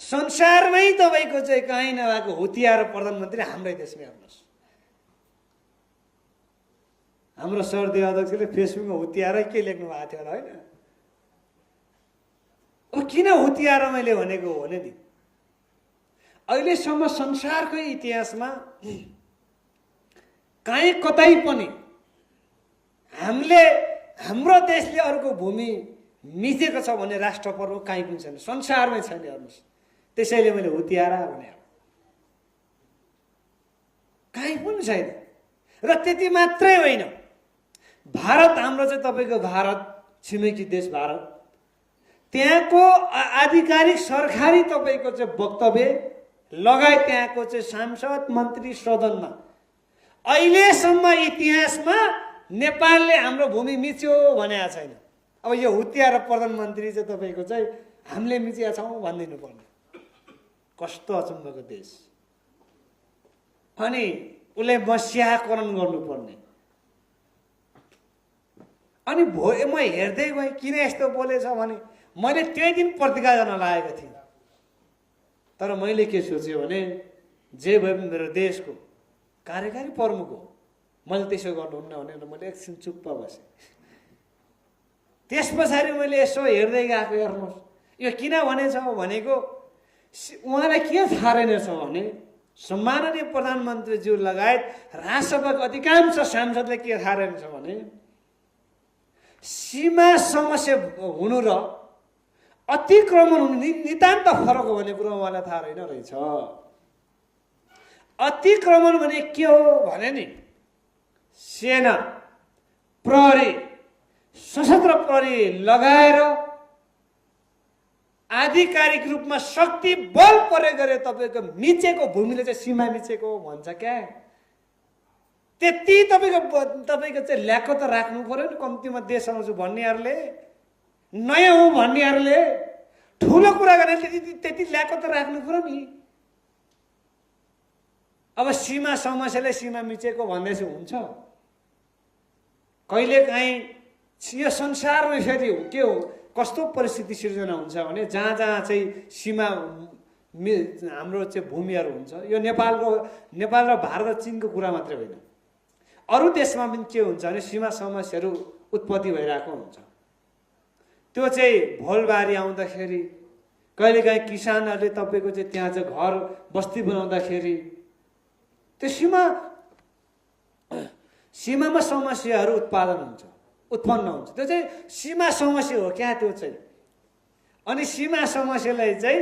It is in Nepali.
संसारमै तपाईँको चाहिँ कहीँ नभएको हुतियाएर प्रधानमन्त्री हाम्रै देशमै हेर्नुहोस्। हाम्रो सरदेव अध्यक्षले फेसबुकमा हुतियाएर के लेख्नु भएको थियो होला होइन? अब किन हुतियाएर मैले भनेको हो भने नि, अहिलेसम्म संसारकै इतिहासमा कहीँ कतै पनि हाम्रो देशले अर्को भूमि मिचेको छ भने राष्ट्र पर्व कहीँ पनि छैन, संसारमै छैन। हेर्नुहोस्, त्यसैले मैले हुतियारा भने कहीँ पनि छैन। र त्यति मात्रै होइन, भारत हाम्रो चाहिँ तपाईँको भारत छिमेकी देश भारत, त्यहाँको आधिकारिक सरकारी तपाईँको चाहिँ वक्तव्य लगायत त्यहाँको चाहिँ सांसद मन्त्री सदनमा अहिलेसम्म इतिहासमा नेपालले हाम्रो भूमि मिच्यो भनेको छैन। अब यो हुतियाएर प्रधानमन्त्री चाहिँ तपाईँको चाहिँ हामीले मिचिया छौँ भनिदिनु पर्ने, कस्तो अचम्मको देश। अनि उसले मस्याकरण गर्नुपर्ने। अनि म हेर्दै गएँ किन यस्तो बोलेछ भने मैले त्यही दिन पत्रिका गर्न लागेको थिएँ। तर मैले के सोचेँ भने जे भए पनि मेरो देशको कार्यकारी प्रमुख हो, मैले त्यसो गर्नुहुन्न भनेर मैले एकछिन चुप्प बसेँ। त्यस पछाडि मैले यसो हेर्दै गएको, हेर्नुहोस् यो किन भनेछ भनेको उहाँलाई के थाहा रहेनछ भने सम्माननीय प्रधानमन्त्रीज्यू लगायत राष्ट्रसभाको अधिकांश सांसदले के थाहा रहेनछ भने सीमा समस्या हुनु र अतिक्रमण हुनु नितान्त फरक हो भन्ने कुरो उहाँलाई थाहा रहेन रहेछ। अतिक्रमण भने के हो भने नि सेना प्रहरी सशस्त्र प्रहरी लगाएर आधिकारिक रूपमा शक्ति बल प्रयोग गरे तपाईँको मिचेको भूमिले चाहिँ सीमा मिचेको भन्छ क्या। त्यति तपाईँको चाहिँ ल्याको त राख्नु पर्यो नि कम्तीमा देश आउँछु भन्नेहरूले, नयाँ हो भन्नेहरूले ठुलो कुरा गर्ने त्यति ल्याको त राख्नु पर्यो नि। अब सीमा समस्याले सीमा मिचेको भन्दैछ हुन्छ? कहिलेकाहीँ यो संसारमा फेरि के हो कस्तो परिस्थिति सिर्जना हुन्छ भने जहाँ जहाँ चाहिँ सीमा हाम्रो चाहिँ भूमिहरू हुन्छ, यो नेपाल र भारत र चीनको कुरा मात्रै होइन, अरू देशमा पनि के हुन्छ भने सीमा समस्याहरू उत्पत्ति भइरहेको हुन्छ। त्यो चाहिँ भोलबारी आउँदाखेरि कहिलेकाहीँ किसानहरूले तपाईँको चाहिँ त्यहाँ चाहिँ घर बस्ती बनाउँदाखेरि त्यो सीमामा समस्याहरू उत्पन्न हुन्छ। त्यो चाहिँ सीमा समस्या हो क्या त्यो चाहिँ। अनि सीमा समस्यालाई चाहिँ